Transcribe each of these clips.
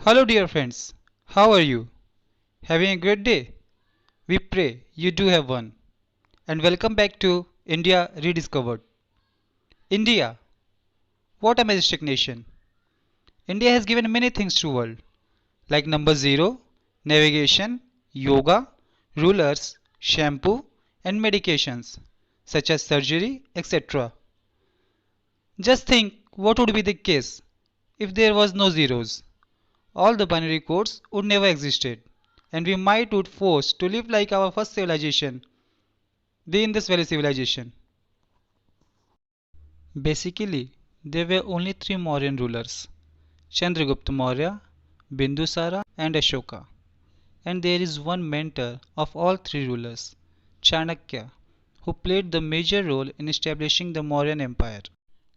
Hello, dear friends. How are you? Having a great day? We pray you do have one. And welcome back to India Rediscovered. India, what a majestic nation. India has given many things to world, like number 0, navigation, yoga, rulers, shampoo, and medications, such as surgery, etc. Just think what would be the case if there was no zeros. All the binary codes would never existed, and we might would forced to live like our first civilization, the Indus Valley civilization. Basically, there were only three Mauryan rulers: Chandragupta Maurya, Bindusara, and Ashoka. And there is one mentor of all three rulers, Chanakya, who played the major role in establishing the Mauryan Empire.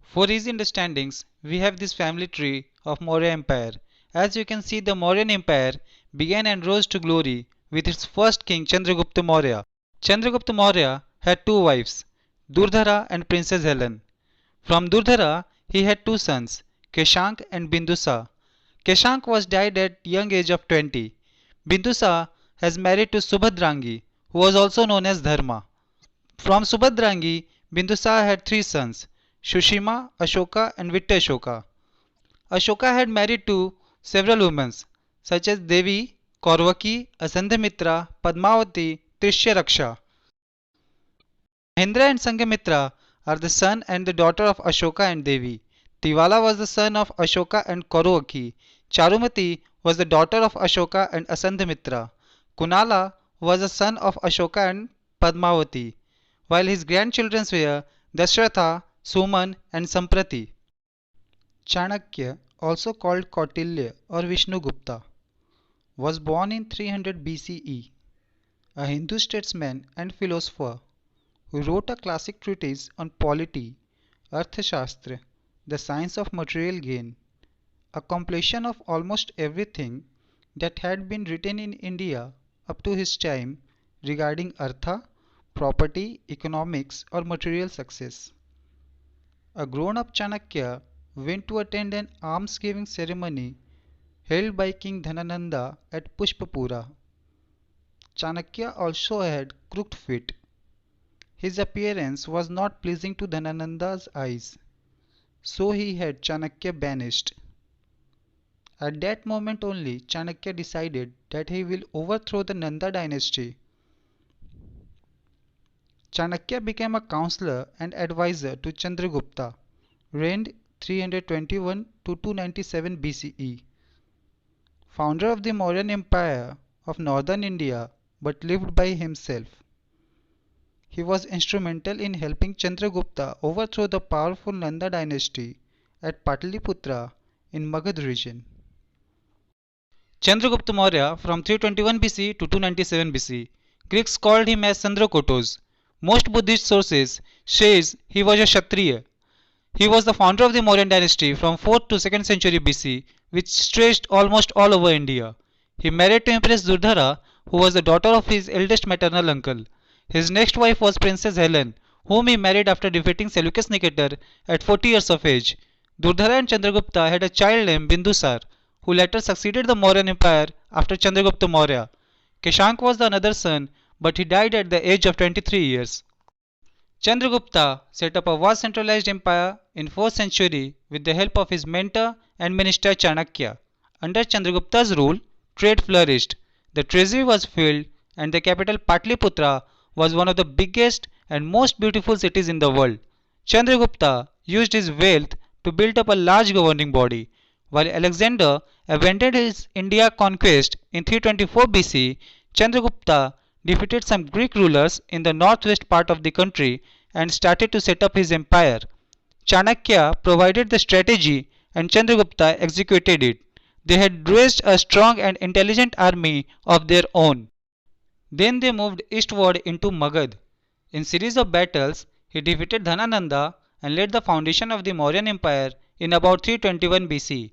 For easy understandings, we have this family tree of Maurya Empire. As you can see, the Mauryan Empire began and rose to glory with its first king Chandragupta Maurya. Chandragupta Maurya had two wives, Durdhara and Princess Helen. From Durdhara, he had two sons, Keshank and Bindusa. Keshank was died at young age of 20. Bindusa has married to Subhadrangi, who was also known as Dharma. From Subhadrangi, Bindusa had three sons, Shushima, Ashoka and Vittashoka. Ashoka had married to several women such as Devi, Kaurvaki, Asandhamitra, Padmavati, Trishya. Mahendra and Sanghamitra are the son and the daughter of Ashoka and Devi. Tivala was the son of Ashoka and Kaurvaki. Charumati was the daughter of Ashoka and Asandhamitra. Kunala was the son of Ashoka and Padmavati, while his grandchildren were Dashratha, Suman and Samprati. Chanakya, also called Kautilya or Vishnugupta, was born in 300 BCE, a Hindu statesman and philosopher who wrote a classic treatise on polity, Arthashastra, the science of material gain, a compilation of almost everything that had been written in India up to his time regarding artha, property, economics, or material success. A grown-up Chanakya went to attend an alms-giving ceremony held by King Dhanananda at Pushpapura. Chanakya also had crooked feet. His appearance was not pleasing to Dhanananda's eyes, so he had Chanakya banished. At that moment only, Chanakya decided that he will overthrow the Nanda dynasty. Chanakya became a counselor and advisor to Chandragupta, reigned 321 to 297 BCE, founder of the Mauryan Empire of northern India, but lived by himself. He was instrumental in helping Chandragupta overthrow the powerful Nanda dynasty at Pataliputra in Magad region. Chandragupta Maurya from 321 BC to 297 BC. Greeks called him as Chandrakotos. Most Buddhist sources says he was a Kshatriya. He was the founder of the Mauryan dynasty from 4th to 2nd century BC, which stretched almost all over India. He married to Empress Durdhara, who was the daughter of his eldest maternal uncle. His next wife was Princess Helen, whom he married after defeating Seleucus Nicator at 40 years of age. Durdhara and Chandragupta had a child named Bindusar, who later succeeded the Mauryan Empire after Chandragupta Maurya. Keshank was the another son, but he died at the age of 23 years. Chandragupta set up a vast centralized empire in 4th century with the help of his mentor and minister Chanakya. Under Chandragupta's rule, trade flourished, the treasury was filled, and the capital Patliputra was one of the biggest and most beautiful cities in the world. Chandragupta used his wealth to build up a large governing body. While Alexander abandoned his India conquest in 324 BC, Chandragupta defeated some Greek rulers in the northwest part of the country and started to set up his empire. Chanakya provided the strategy and Chandragupta executed it. They had raised a strong and intelligent army of their own. Then they moved eastward into Magad. In series of battles, he defeated Dhanananda and laid the foundation of the Mauryan Empire in about 321 BC.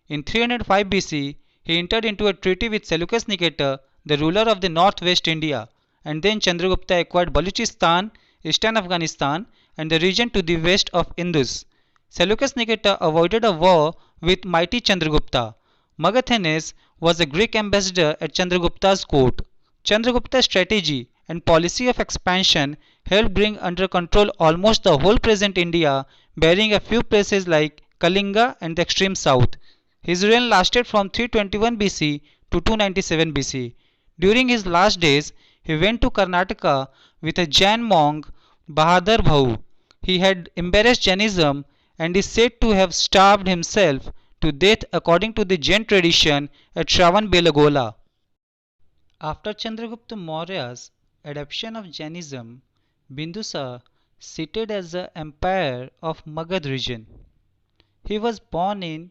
In 305 BC, he entered into a treaty with Seleucus Nicator, the ruler of the northwest India, and then Chandragupta acquired Baluchistan, eastern Afghanistan, and the region to the west of Indus. Seleucus Nicator avoided a war with mighty Chandragupta. Megasthenes was a Greek ambassador at Chandragupta's court. Chandragupta's strategy and policy of expansion helped bring under control almost the whole present India, barring a few places like Kalinga and the extreme south. His reign lasted from 321 BC to 297 BC. During his last days, he went to Karnataka with a Jain monk, Bahadur Bhau. He had embraced Jainism and is said to have starved himself to death according to the Jain tradition at Shravan-Belagola. After Chandragupta Maurya's adoption of Jainism, Bindusar seated as the emperor of Magad region. He was born in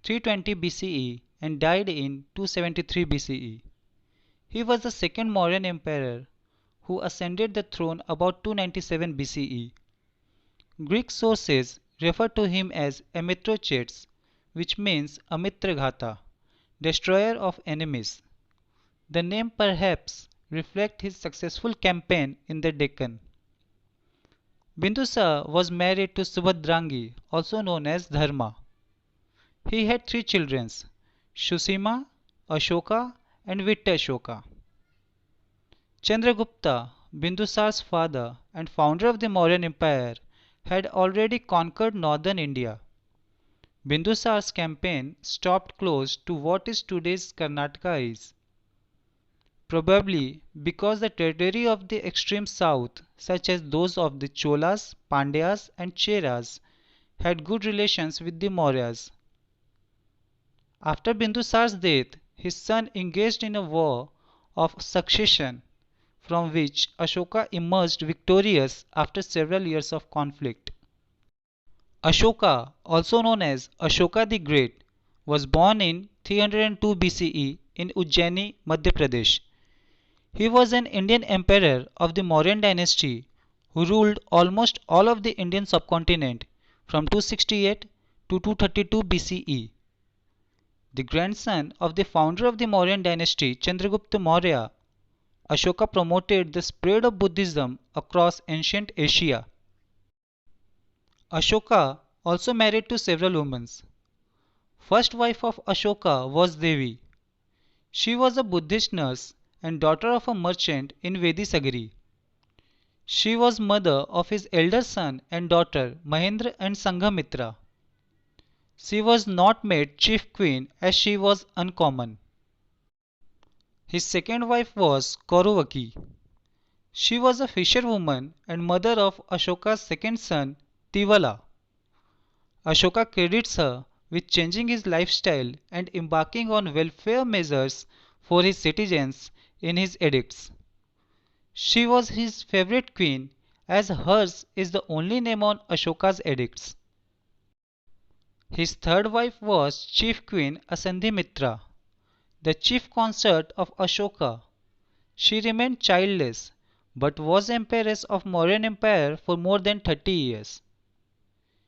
320 BCE and died in 273 BCE. He was the second Mauryan emperor who ascended the throne about 297 BCE. Greek sources refer to him as Amitrochates, which means Amitraghata, destroyer of enemies. The name perhaps reflects his successful campaign in the Deccan. Bindusar was married to Subhadrangi, also known as Dharma. He had three children, Shusimha, Ashoka, and Vittashoka. Chandragupta, Bindusar's father and founder of the Mauryan Empire, had already conquered northern India. Bindusar's campaign stopped close to what is today's Karnataka is. Probably because the territory of the extreme south, such as those of the Cholas, Pandyas, and Cheras, had good relations with the Mauryas. After Bindusar's death, his son engaged in a war of succession, from which Ashoka emerged victorious after several years of conflict. Ashoka, also known as Ashoka the Great, was born in 302 BCE in Ujjaini, Madhya Pradesh. He was an Indian emperor of the Mauryan dynasty who ruled almost all of the Indian subcontinent from 268 to 232 BCE. The grandson of the founder of the Mauryan dynasty, Chandragupta Maurya, Ashoka promoted the spread of Buddhism across ancient Asia. Ashoka also married to several women. First wife of Ashoka was Devi. She was a Buddhist nurse and daughter of a merchant in Vedisagiri. She was mother of his elder son and daughter Mahendra and Sanghamitra. She was not made chief queen as she was uncommon. His second wife was Kauruvaki. She was a fisherwoman and mother of Ashoka's second son Tivala. Ashoka credits her with changing his lifestyle and embarking on welfare measures for his citizens in his edicts. She was his favorite queen as hers is the only name on Ashoka's edicts. His third wife was Chief Queen Asandhimitra, the chief consort of Ashoka. She remained childless but was empress of Mauryan Empire for more than 30 years.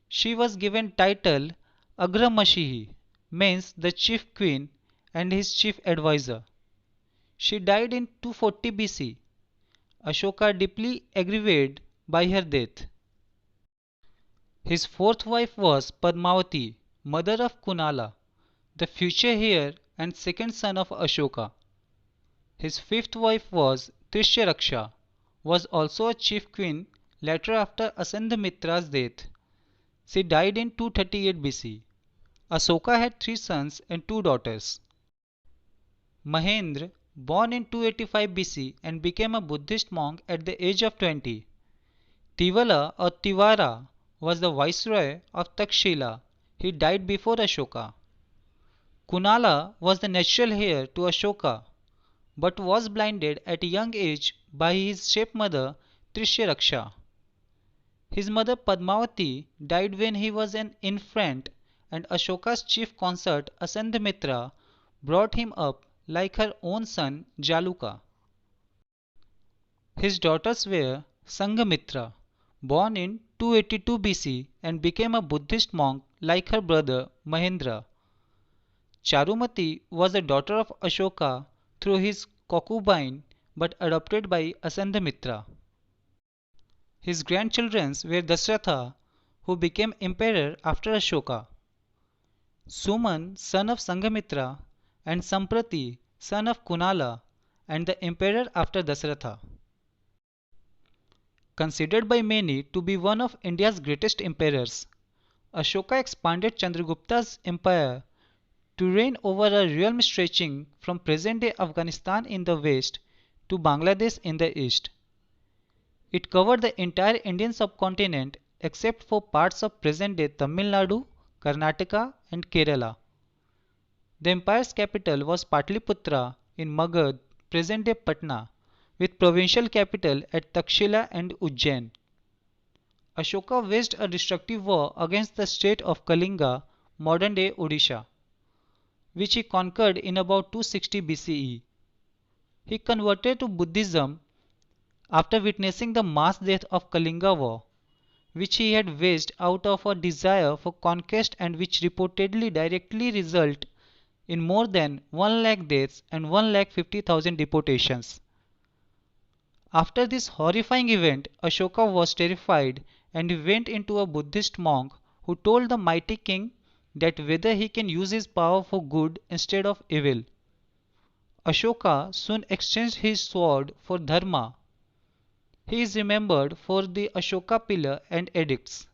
She was given title Agramashihi, means the chief queen and his chief advisor. She died in 240 BC. Ashoka deeply aggravated by her death. His fourth wife was Padmavati, mother of Kunala, the future heir and second son of Ashoka. His fifth wife was Trishyaraksha, was also a chief queen later after Asandhamitra's death. She died in 238 BC. Ashoka had three sons and two daughters. Mahendra, born in 285 BC and became a Buddhist monk at the age of 20. Tivala or Tivara was the viceroy of Takshila. He died before Ashoka. Kunala was the natural heir to Ashoka but was blinded at a young age by his stepmother Trishyaraksha. His mother Padmavati died when he was an infant and Ashoka's chief consort Asandhimitra brought him up like her own son Jaluka. His daughters were Sanghamitra, born in 282 BC and became a Buddhist monk like her brother Mahendra. Charumati was a daughter of Ashoka through his concubine but adopted by Asandhimitra. His grandchildren were Dasratha, who became emperor after Ashoka. Suman, son of Sanghamitra, and Samprati, son of Kunala, and the emperor after Dasratha. Considered by many to be one of India's greatest emperors, Ashoka expanded Chandragupta's empire to reign over a realm stretching from present-day Afghanistan in the west to Bangladesh in the east. It covered the entire Indian subcontinent except for parts of present-day Tamil Nadu, Karnataka and Kerala. The empire's capital was Patliputra in Magad, present-day Patna, with provincial capital at Takshila and Ujjain. Ashoka waged a destructive war against the state of Kalinga, modern-day Odisha, which he conquered in about 260 BCE. He converted to Buddhism after witnessing the mass death of Kalinga War, which he had waged out of a desire for conquest and which reportedly directly resulted in more than 1 lakh deaths and 1,50,000 deportations. After this horrifying event, Ashoka was terrified and went into a Buddhist monk who told the mighty king that whether he can use his power for good instead of evil. Ashoka soon exchanged his sword for dharma. He is remembered for the Ashoka pillar and edicts.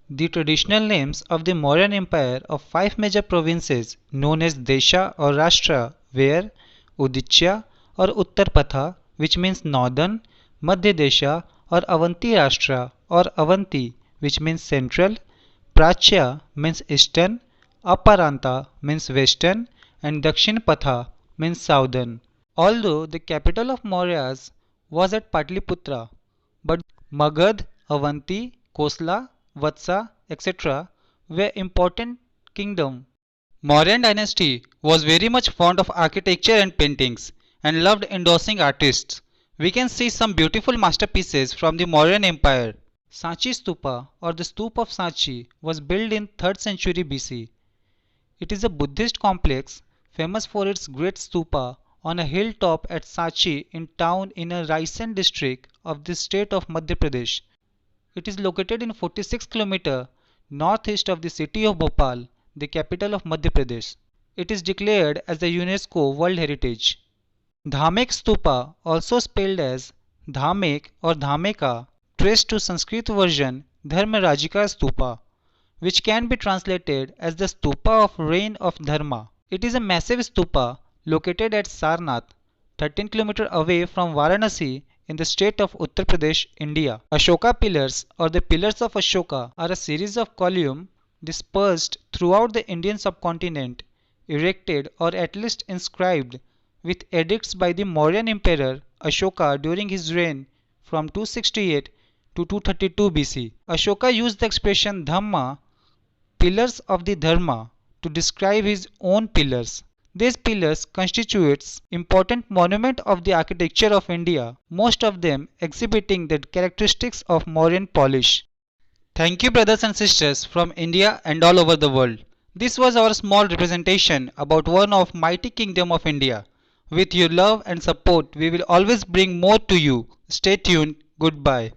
The traditional names of the Mauryan Empire of 5 major provinces known as Desha or Rashtra were Udicya or Uttarpatha, which means northern, Madhya Desha or Avanti Rashtra or Avanti, which means central, Prachya means eastern, Aparanta means western, and Dakshinapatha means southern. Although the capital of Mauryas was at Patliputra, but Magad, Avanti, Kosla, Vatsa, etc. were important kingdoms. Mauryan dynasty was very much fond of architecture and paintings and loved endorsing artists. We can see some beautiful masterpieces from the Mauryan Empire. Sanchi Stupa or the Stupa of Sanchi was built in 3rd century BC. It is a Buddhist complex famous for its great stupa on a hilltop at Sanchi in town in a Raisen district of the state of Madhya Pradesh. It is located in 46 km northeast of the city of Bhopal, the capital of Madhya Pradesh. It is declared as the UNESCO World Heritage. Dhamek Stupa, also spelled as Dhamek or Dhameka, traced to Sanskrit version Dharmarajika Stupa, which can be translated as the Stupa of Reign of Dharma. It is a massive stupa located at Sarnath, 13 km away from Varanasi in the state of Uttar Pradesh, India. Ashoka pillars or the pillars of Ashoka are a series of columns dispersed throughout the Indian subcontinent, erected or at least inscribed with edicts by the Mauryan Emperor Ashoka during his reign from 268 to 232 BC. Ashoka used the expression Dhamma, pillars of the Dharma, to describe his own pillars. These pillars constitutes important monument of the architecture of India, most of them exhibiting the characteristics of Mauryan polish. Thank you brothers and sisters from India and all over the world. This was our small representation about one of mighty kingdom of India. With your love and support, we will always bring more to you. Stay tuned. Goodbye.